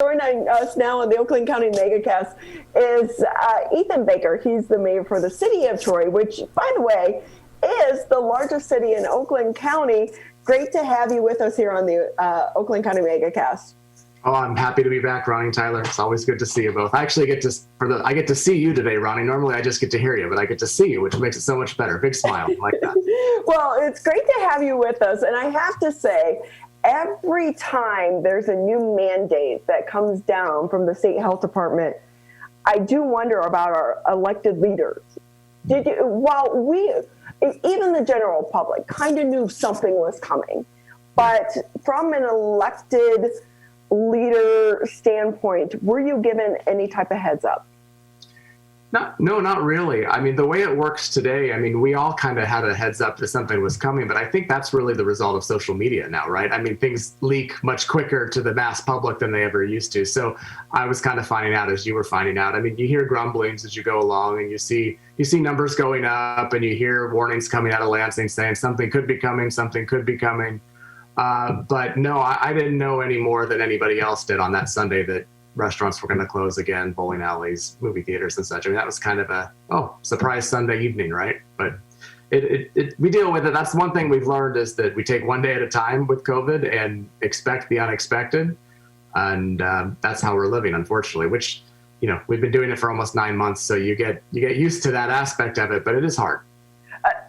Joining us now on the Oakland County MegaCast is Ethan Baker. He's the mayor for the city of Troy, which, by the way, is the largest city in Oakland County. Great to have you with us here on the Oakland County MegaCast. Oh, I'm happy to be back, Ronnie, Tyler. It's always good to see you both. I actually get to see you today, Ronnie. Normally I just get to hear you, but I get to see you, which makes it so much better. Big smile like that. Well, it's great to have you with us. And I have to say, every time there's a new mandate that comes down from the state health department, I do wonder about our elected leaders. While even the general public kind of knew something was coming, but from an elected leader standpoint, were you given any type of heads up? No, not really. I mean, the way it works today, I mean, we all kind of had a heads up that something was coming, but I think that's really the result of social media now, right? I mean, things leak much quicker to the mass public than they ever used to. So I was kind of finding out as you were finding out. I mean, you hear grumblings as you go along, and you see numbers going up, and you hear warnings coming out of Lansing saying something could be coming, something could be coming. But no, I didn't know any more than anybody else did on that Sunday that restaurants were going to close again, bowling alleys, movie theaters and such. I mean, that was kind of a, surprise Sunday evening, right? But we deal with it. That's one thing we've learned is that we take one day at a time with COVID and expect the unexpected. And that's how we're living, unfortunately, which, we've been doing it for almost 9 months. So you get used to that aspect of it, but it is hard.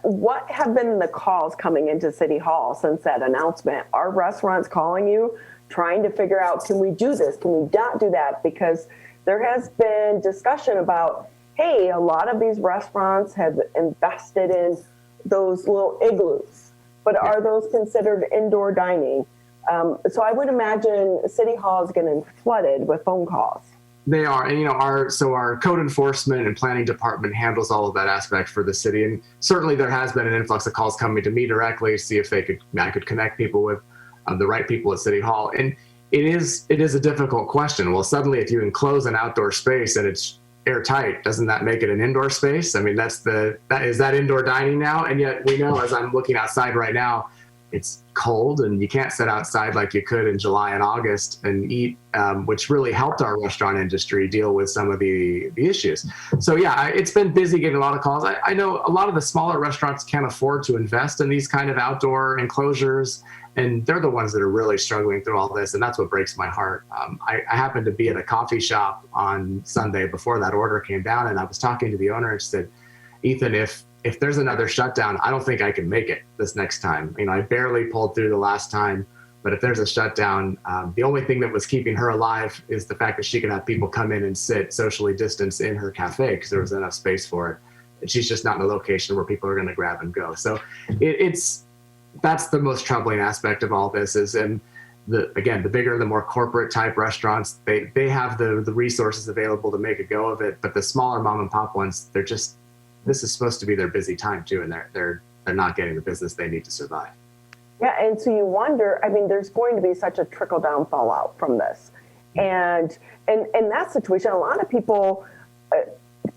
What have been the calls coming into City Hall since that announcement? Are restaurants calling you, trying to figure out, can we do this? Can we not do that? Because there has been discussion about, hey, a lot of these restaurants have invested in those little igloos, but are those considered indoor dining? So I would imagine City Hall is getting flooded with phone calls. They are, and our code enforcement and planning department handles all of that aspect for the city, and certainly there has been an influx of calls coming to me directly, see if I could connect people with the right people at City Hall, and it is a difficult question. Well, suddenly, if you enclose an outdoor space and it's airtight, doesn't that make it an indoor space? I mean, is that indoor dining now? And yet we know, as I'm looking outside right now, it's cold and you can't sit outside like you could in July and August and eat, which really helped our restaurant industry deal with some of the issues. So yeah, it's been busy getting a lot of calls. I know a lot of the smaller restaurants can't afford to invest in these kind of outdoor enclosures, and they're the ones that are really struggling through all this, and that's what breaks my heart. I happened to be at a coffee shop on Sunday before that order came down, and I was talking to the owner and said, Ethan, if there's another shutdown, I don't think I can make it this next time. I barely pulled through the last time, but if there's a shutdown, the only thing that was keeping her alive is the fact that she could have people come in and sit socially distanced in her cafe because there was enough space for it. And she's just not in a location where people are going to grab and go. So that's the most troubling aspect of all this is, and the bigger, the more corporate type restaurants, they have the resources available to make a go of it. But the smaller mom and pop ones, this is supposed to be their busy time too, and they're not getting the business they need to survive. Yeah, and so you wonder, I mean, there's going to be such a trickle-down fallout from this. And in that situation, a lot of people,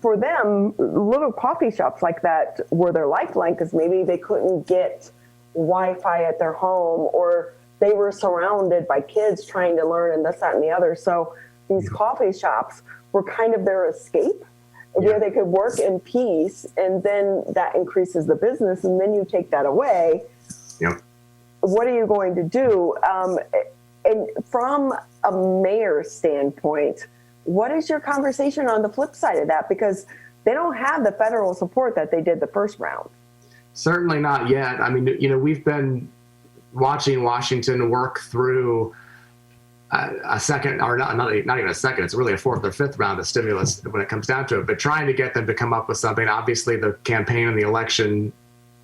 for them, little coffee shops like that were their lifeline because maybe they couldn't get Wi-Fi at their home, or they were surrounded by kids trying to learn and this, that, and the other. So these coffee shops were kind of their escape, where they could work in peace, and then that increases the business, and then you take that away. Yep. What are you going to do? And from a mayor's standpoint, what is your conversation on the flip side of that? Because they don't have the federal support that they did the first round. Certainly not yet. I mean, we've been watching Washington work through a second, or not even a second, it's really a fourth or fifth round of stimulus when it comes down to it, but trying to get them to come up with something. Obviously, the campaign and the election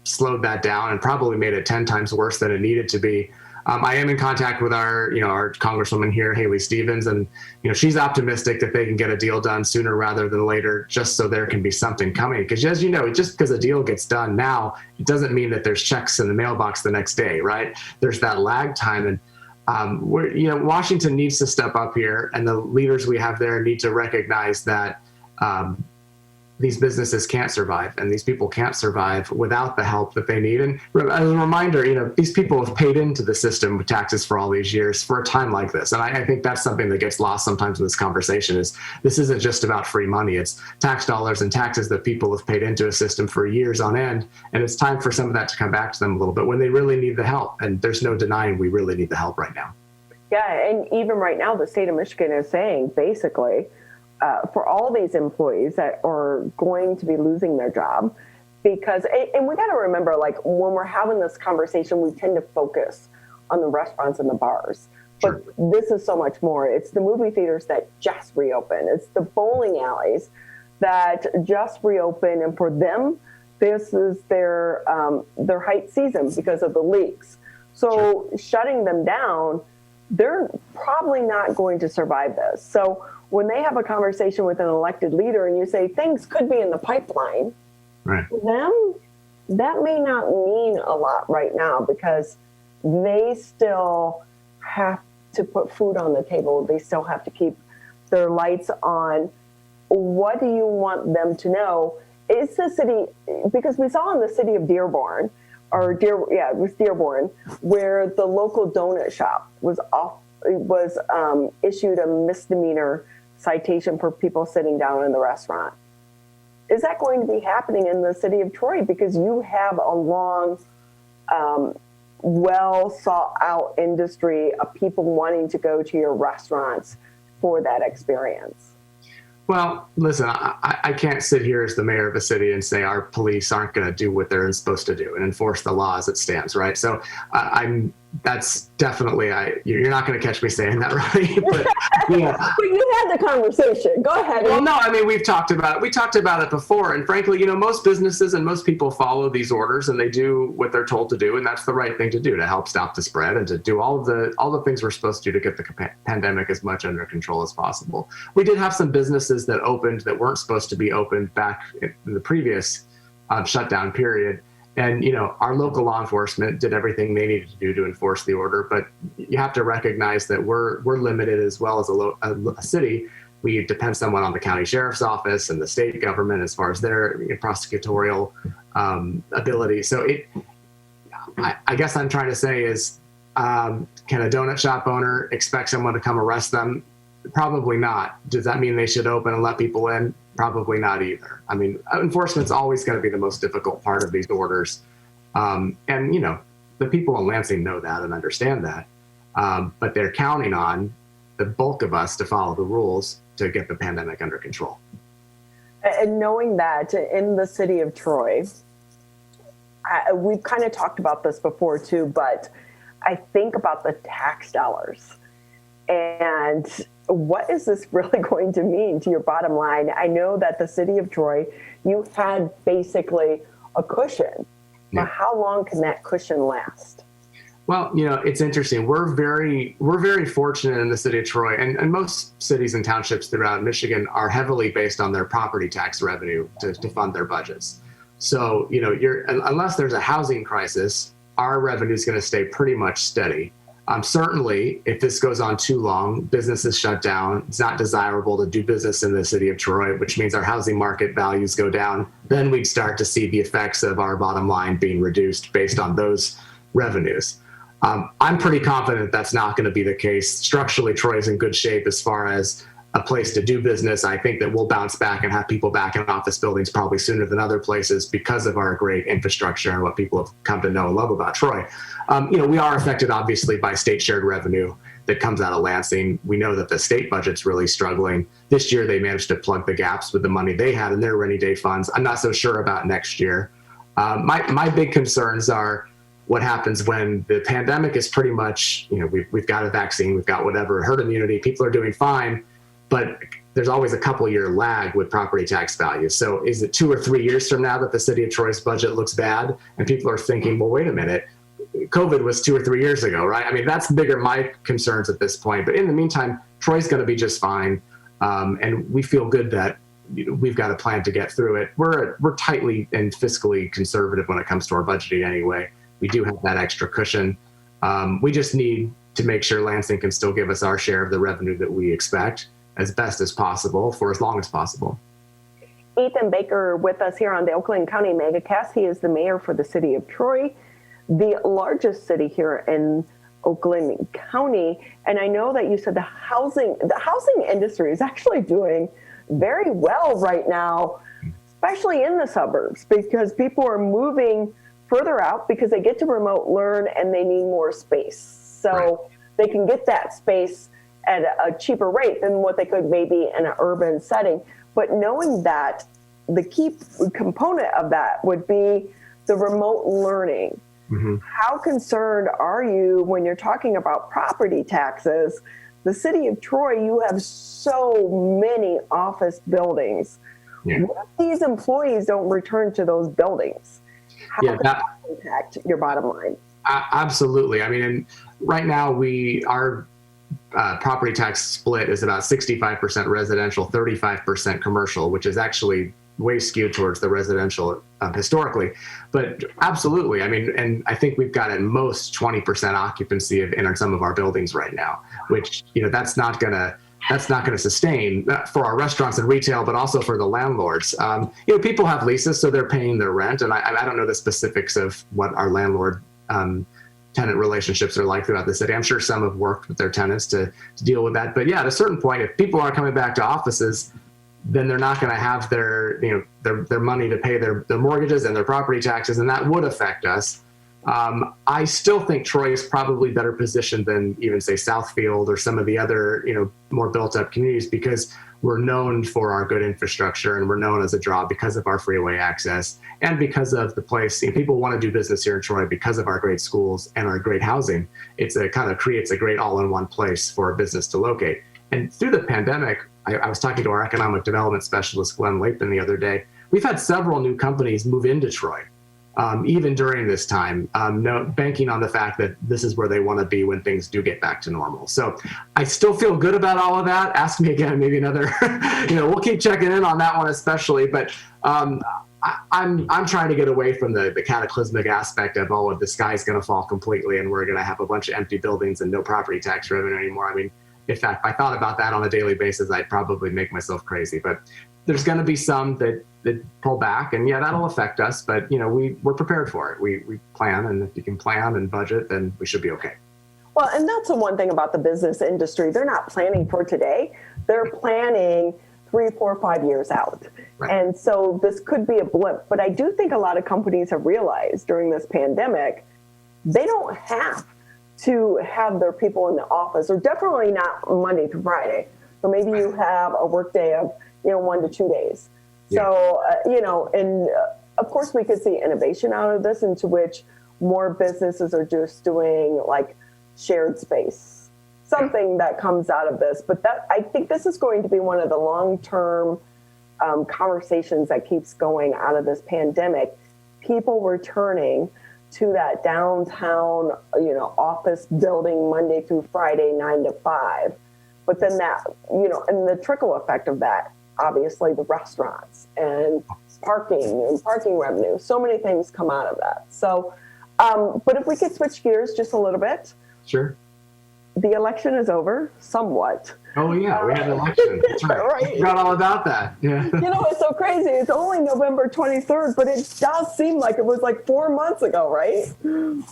slowed that down and probably made it 10 times worse than it needed to be. I am in contact with our congresswoman here, Haley Stevens, and she's optimistic that they can get a deal done sooner rather than later, just so there can be something coming. Because as you know, just because a deal gets done now, it doesn't mean that there's checks in the mailbox the next day, right? There's that lag time, and Washington needs to step up here, and the leaders we have there need to recognize that these businesses can't survive, and these people can't survive without the help that they need. And as a reminder, these people have paid into the system with taxes for all these years for a time like this. And I think that's something that gets lost sometimes in this conversation, is this isn't just about free money. It's tax dollars and taxes that people have paid into a system for years on end. And it's time for some of that to come back to them a little bit when they really need the help. And there's no denying we really need the help right now. Yeah, and even right now, the state of Michigan is saying basically, for all these employees that are going to be losing their job, because, and we got to remember, like, when we're having this conversation, we tend to focus on the restaurants and the bars. But sure, this is so much more. It's the movie theaters that just reopened. It's the bowling alleys that just reopened. And for them, this is their height season because of the leaks. So sure, shutting them down, they're probably not going to survive this. So when they have a conversation with an elected leader and you say things could be in the pipeline, right, for them, that may not mean a lot right now, because they still have to put food on the table. They still have to keep their lights on. What do you want them to know? It's the city, because we saw in the city of Dearborn, it was Dearborn, where the local donut shop was issued a misdemeanor citation for people sitting down in the restaurant. Is that going to be happening in the city of Troy? Because you have a long, well sought out industry of people wanting to go to your restaurants for that experience. Well, listen, I can't sit here as the mayor of a city and say our police aren't going to do what they're supposed to do and enforce the law as it stands, right? So that's definitely, you're not going to catch me saying that, right? But, yeah. But you had the conversation. Go ahead. Well, no, I mean, we've talked about it. We talked about it before. And frankly, most businesses and most people follow these orders and they do what they're told to do. And that's the right thing to do to help stop the spread and to do all the things we're supposed to do to get the pandemic as much under control as possible. We did have some businesses that opened that weren't supposed to be opened back in the previous shutdown period. And, our local law enforcement did everything they needed to do to enforce the order. But you have to recognize that we're limited as well as a city. We depend somewhat on the county sheriff's office and the state government as far as their prosecutorial ability. So I guess I'm trying to say is, can a donut shop owner expect someone to come arrest them? Probably not. Does that mean they should open and let people in? Probably not either. I mean, enforcement's always going to be the most difficult part of these orders. And, the people in Lansing know that and understand that. But they're counting on the bulk of us to follow the rules to get the pandemic under control. And knowing that in the city of Troy, we've kind of talked about this before too, but I think about the tax dollars and what is this really going to mean to your bottom line? I know that the city of Troy, you had basically a cushion. Yeah. But how long can that cushion last? Well, it's interesting. We're very fortunate in the city of Troy, and most cities and townships throughout Michigan are heavily based on their property tax revenue to fund their budgets. So, unless there's a housing crisis, our revenue is going to stay pretty much steady. Certainly, if this goes on too long, businesses shut down. It's not desirable to do business in the city of Troy, which means our housing market values go down. Then we'd start to see the effects of our bottom line being reduced based on those revenues. I'm pretty confident that's not going to be the case. Structurally, Troy is in good shape as far as a place to do business. I think that we'll bounce back and have people back in office buildings probably sooner than other places because of our great infrastructure and what people have come to know and love about Troy. We are affected obviously by state shared revenue that comes out of Lansing. We know that the state budget's really struggling. This year they managed to plug the gaps with the money they had in their rainy day funds. I'm not so sure about next year. My big concerns are what happens when the pandemic is pretty much, we've got a vaccine, we've got whatever, herd immunity, people are doing fine. But there's always a couple-year lag with property tax values. So is it 2 or 3 years from now that the city of Troy's budget looks bad and people are thinking, well, wait a minute, COVID was 2 or 3 years ago, right? I mean, that's bigger my concerns at this point. But in the meantime, Troy's going to be just fine. And we feel good that we've got a plan to get through it. We're tightly and fiscally conservative when it comes to our budgeting anyway. We do have that extra cushion. We just need to make sure Lansing can still give us our share of the revenue that we expect as best as possible for as long as possible. Ethan Baker with us here on the Oakland County MegaCast. He is the mayor for the city of Troy, the largest city here in Oakland County. And I know that you said the housing industry is actually doing very well right now, especially in the suburbs, because people are moving further out because they get to remote learn and they need more space. So they can get that space at a cheaper rate than what they could maybe in an urban setting. But knowing that the key component of that would be the remote learning. Mm-hmm. How concerned are you when you're talking about property taxes? The city of Troy, you have so many office buildings. Yeah. What if these employees don't return to those buildings? How does that impact your bottom line? Absolutely. I mean, and right now our property tax split is about 65% residential, 35% commercial, which is actually way skewed towards the residential historically. But absolutely, I mean, and I think we've got at most 20% occupancy in some of our buildings right now, which, that's not going to sustain for our restaurants and retail, but also for the landlords. People have leases, so they're paying their rent. And I don't know the specifics of what our landlord tenant relationships are like throughout the city. I'm sure some have worked with their tenants to deal with that. But yeah, at a certain point, if people aren't coming back to offices, then they're not going to have their money to pay their mortgages and their property taxes, and that would affect us. I still think Troy is probably better positioned than even say Southfield or some of the other more built up communities, because we're known for our good infrastructure and we're known as a draw because of our freeway access and because of the place. People want to do business here in Troy because of our great schools and our great housing. It kind of creates a great all-in-one place for a business to locate. And through the pandemic, I was talking to our economic development specialist, Glenn Lapin, the other day. We've had several new companies move into Troy, even during this time, banking on the fact that this is where they want to be when things do get back to normal. So I still feel good about all of that. Ask me again, maybe another, we'll keep checking in on that one especially. But I'm trying to get away from the cataclysmic aspect of, the sky's going to fall completely and we're going to have a bunch of empty buildings and no property tax revenue anymore. I mean, in fact, if I thought about that on a daily basis, I'd probably make myself crazy. But there's going to be some that pull back, and that'll affect us. But we're prepared for it. We plan, and if you can plan and budget, then we should be okay. Well, and that's the one thing about the business industry. They're not planning for today. They're planning 3, 4, 5 years out. Right. And so this could be a blip. But I do think a lot of companies have realized during this pandemic, they don't have to have their people in the office, or definitely not Monday through Friday. So maybe you have a work day of 1 to 2 days. Yeah. So, and of course we could see innovation out of this, into which more businesses are just doing like shared space, something that comes out of this. But I think this is going to be one of the long-term conversations that keeps going out of this pandemic. People returning to that downtown, office building Monday through Friday, 9 to 5. But then that, and the trickle effect of that, obviously the restaurants and parking revenue, so many things come out of that. So, but if we could switch gears just a little bit. Sure. The election is over, somewhat. Oh yeah, we had an election. That's right. Right. Forgot all about that. Yeah. It's so crazy. It's only November 23rd, but it does seem like it was like 4 months ago, right? The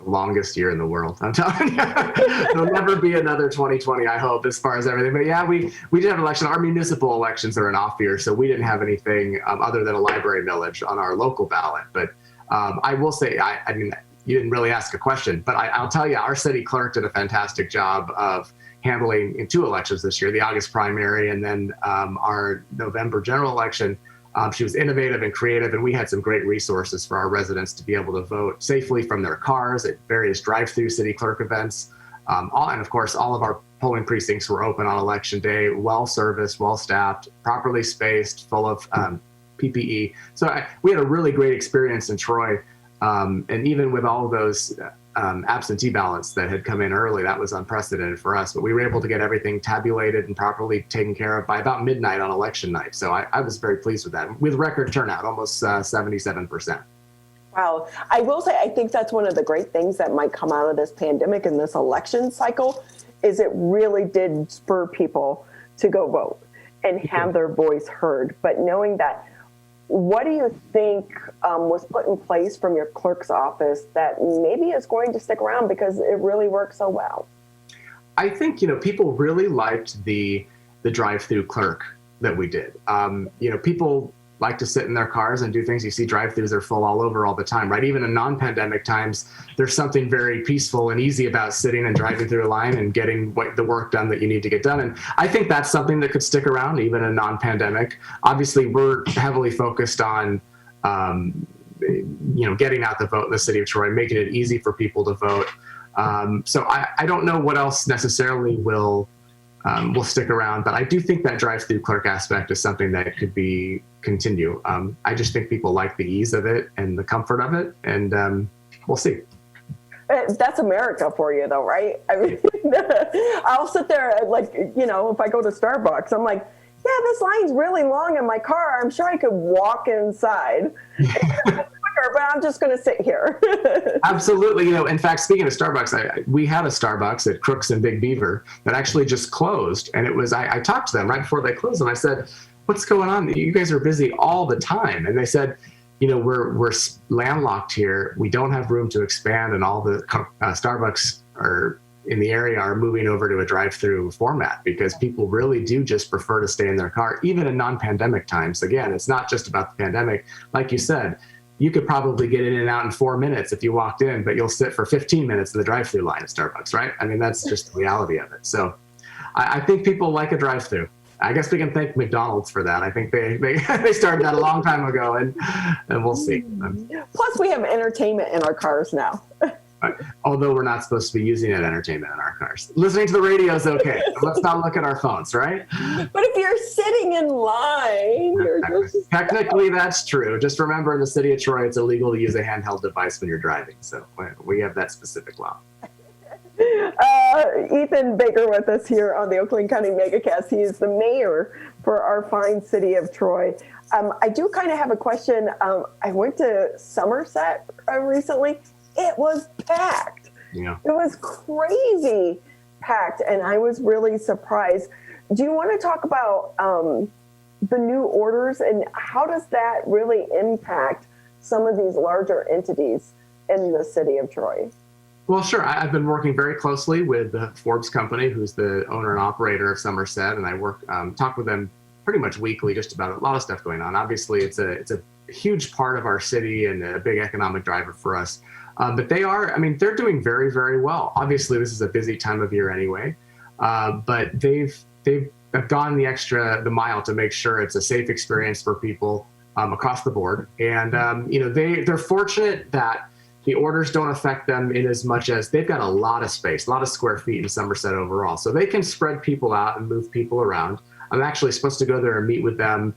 longest year in the world, I'm telling you. There'll never be another 2020, I hope, as far as everything. But yeah, we did have an election. Our municipal elections are an off year, so we didn't have anything other than a library millage on our local ballot. But I will say, I mean, you didn't really ask a question, but I'll tell you, our city clerk did a fantastic job of handling in 2 elections this year, the August primary and then our November general election. She was innovative and creative, and we had some great resources for our residents to be able to vote safely from their cars at various drive-through city clerk events. And of course, all of our polling precincts were open on election day, well-serviced, well-staffed, properly spaced, full of PPE. So we had a really great experience in Troy. And even with all of those absentee ballots that had come in early, that was unprecedented for us. But we were able to get everything tabulated and properly taken care of by about midnight on election night. So I was very pleased with that, with record turnout, almost 77%. Wow. I will say, I think that's one of the great things that might come out of this pandemic and this election cycle, is it really did spur people to go vote. and have their voice heard. But knowing that, what do you think was put in place from your clerk's office that maybe is going to stick around because it really works so well? I think, people really liked the drive-through clerk that we did. People like to sit in their cars and do things. You see drive-thrus are full all over all the time, right? Even in non-pandemic times, there's something very peaceful and easy about sitting and driving through a line and getting the work done that you need to get done. And I think that's something that could stick around even in non-pandemic. Obviously, we're heavily focused on, getting out the vote in the city of Troy, making it easy for people to vote. So I don't know what else necessarily will stick around, but I do think that drive-through clerk aspect is something that could continue. I just think people like the ease of it and the comfort of it, and we'll see. That's America for you, though, right? I mean, I'll sit there, if I go to Starbucks, I'm like, yeah, this line's really long in my car. I'm sure I could walk inside. But I'm just going to sit here. Absolutely. In fact, speaking of Starbucks, we had a Starbucks at Crooks and Big Beaver that actually just closed. And I talked to them right before they closed, and I said, what's going on? You guys are busy all the time. And they said, we're landlocked here. We don't have room to expand. And all the Starbucks are in the area are moving over to a drive-through format because people really do just prefer to stay in their car, even in non-pandemic times. Again, it's not just about the pandemic. Like you said, you could probably get in and out in 4 minutes if you walked in, but you'll sit for 15 minutes in the drive-through line at Starbucks, right? I mean, that's just the reality of it. So I think people like a drive-through. I guess we can thank McDonald's for that. I think they started that a long time ago, and we'll see. Plus, we have entertainment in our cars now. Although we're not supposed to be using that entertainment in our cars. Listening to the radio is okay. Let's not look at our phones, right? But if you're sitting in line, Technically, that's true. Just remember, in the city of Troy, it's illegal to use a handheld device when you're driving. So we have that specific law. Ethan Baker with us here on the Oakland County Megacast. He is the mayor for our fine city of Troy. I do kind of have a question. I went to Somerset recently. It was packed. Yeah. It was crazy packed, and I was really surprised. Do you want to talk about the new orders and how does that really impact some of these larger entities in the city of Troy? Well, sure. I've been working very closely with the Forbes company, who's the owner and operator of Somerset, and I talk with them pretty much weekly just about a lot of stuff going on. Obviously, it's a huge part of our city and a big economic driver for us. But they're doing very, very well. Obviously, this is a busy time of year anyway, but they've gone the mile to make sure it's a safe experience for people across the board. And, they're fortunate that the orders don't affect them in as much as they've got a lot of space, a lot of square feet in Somerset overall. So they can spread people out and move people around. I'm actually supposed to go there and meet with them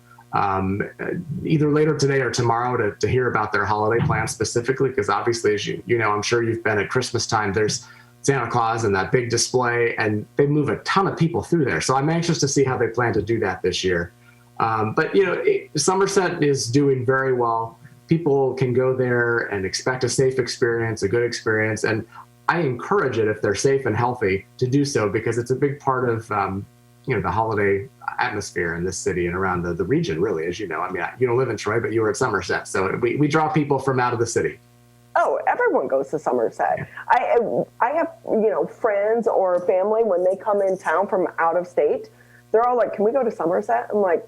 either later today or tomorrow to hear about their holiday plans specifically, because obviously, as you know, I'm sure you've been at Christmas time, there's Santa Claus and that big display, and they move a ton of people through there. So I'm anxious to see how they plan to do that this year. But Somerset is doing very well. People can go there and expect a safe experience, a good experience. And I encourage it, if they're safe and healthy, to do so, because it's a big part of the holiday atmosphere in this city and around the region, really, as you know. I mean, you don't live in Troy, but you were at Somerset. So we draw people from out of the city. Oh, everyone goes to Somerset. Yeah. I have, friends or family, when they come in town from out of state, they're all like, can we go to Somerset? I'm like,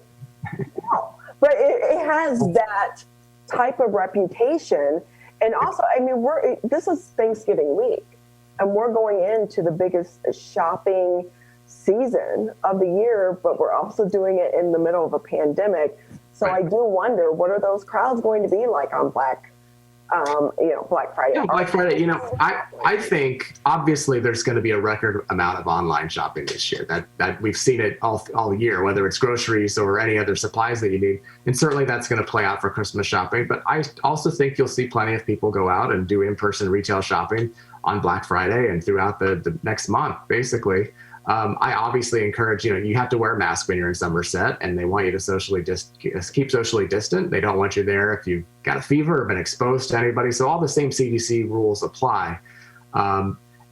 no. But it has that type of reputation. And also, this is Thanksgiving week, and we're going into the biggest shopping season of the year, but we're also doing it in the middle of a pandemic. So right. I do wonder, what are those crowds going to be like on Black Friday? Yeah, Black Friday, I think obviously there's going to be a record amount of online shopping this year. That we've seen it all year, whether it's groceries or any other supplies that you need. And certainly that's going to play out for Christmas shopping. But I also think you'll see plenty of people go out and do in-person retail shopping on Black Friday and throughout the next month, basically. I obviously encourage, you have to wear a mask when you're in Somerset, and they want you to keep socially distant. They don't want you there if you've got a fever or been exposed to anybody. So all the same CDC rules apply.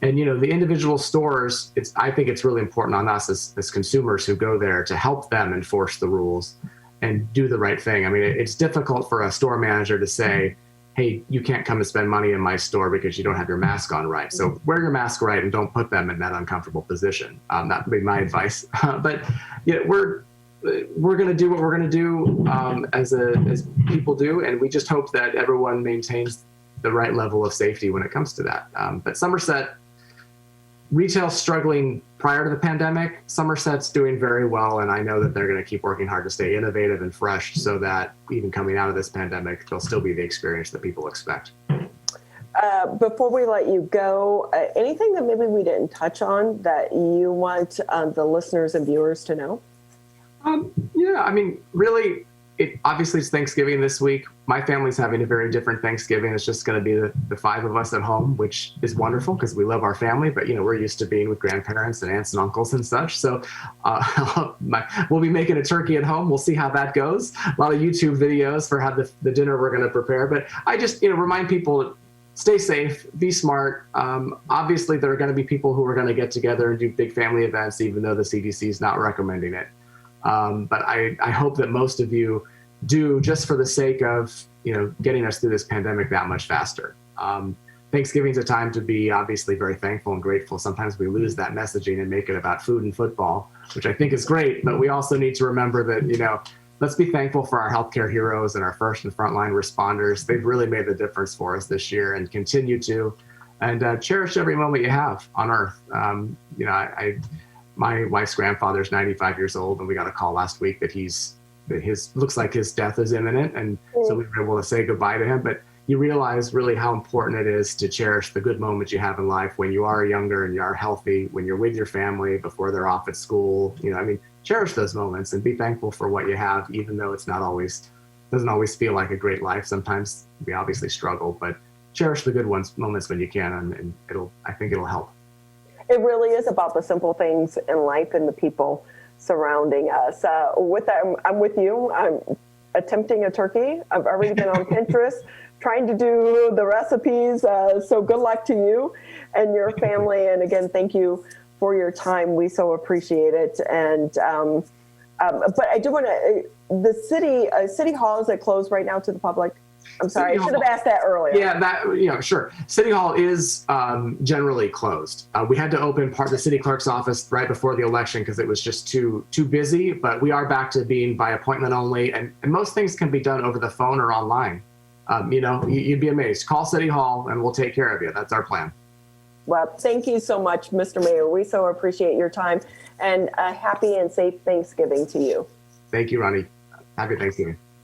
And, the individual stores, I think it's really important on us as consumers who go there to help them enforce the rules and do the right thing. I mean, it's difficult for a store manager to say, hey, you can't come and spend money in my store because you don't have your mask on right. So wear your mask right and don't put them in that uncomfortable position. That would be my advice. But we're going to do what we're going to do as people do. And we just hope that everyone maintains the right level of safety when it comes to that. But Somerset, retail struggling prior to the pandemic, Somerset's doing very well, and I know that they're going to keep working hard to stay innovative and fresh so that even coming out of this pandemic, there'll still be the experience that people expect. Before we let you go, anything that maybe we didn't touch on that you want the listeners and viewers to know? Yeah, I mean, really, obviously it's Thanksgiving this week. My family's having a very different Thanksgiving. It's just going to be the five of us at home, which is wonderful because we love our family, but we're used to being with grandparents and aunts and uncles and such. So we'll be making a turkey at home. We'll see how that goes. A lot of YouTube videos for how the dinner we're going to prepare. But I just remind people, stay safe, be smart. Obviously, there are going to be people who are going to get together and do big family events, even though the CDC is not recommending it. But I hope that most of you do, just for the sake of getting us through this pandemic that much faster. Thanksgiving's a time to be obviously very thankful and grateful. Sometimes we lose that messaging and make it about food and football, which I think is great. But we also need to remember that let's be thankful for our healthcare heroes and our first and frontline responders. They've really made the difference for us this year and continue to. And cherish every moment you have on Earth. My wife's grandfather's 95 years old, and we got a call last week that looks like his death is imminent, and so we were able to say goodbye to him. But you realize really how important it is to cherish the good moments you have in life when you are younger and you are healthy, when you're with your family before they're off at school. Cherish those moments and be thankful for what you have, even though it's doesn't always feel like a great life. Sometimes we obviously struggle, but cherish the good moments when you can, and I think it'll help. It really is about the simple things in life and the people surrounding us. With that, I'm with you. I'm attempting a turkey. I've already been on Pinterest trying to do the recipes. So good luck to you and your family. And again, thank you for your time. We so appreciate it. And but I do want to. The city hall, is it closed right now to the public? I'm sorry, I should have asked that earlier. Yeah, sure. City Hall is generally closed. We had to open part of the city clerk's office right before the election because it was just too busy, but we are back to being by appointment only, and most things can be done over the phone or online. You'd be amazed. Call City Hall and we'll take care of you. That's our plan. Well, thank you so much, Mr. Mayor. We so appreciate your time, and a happy and safe Thanksgiving to you. Thank you, Ronnie. Happy Thanksgiving.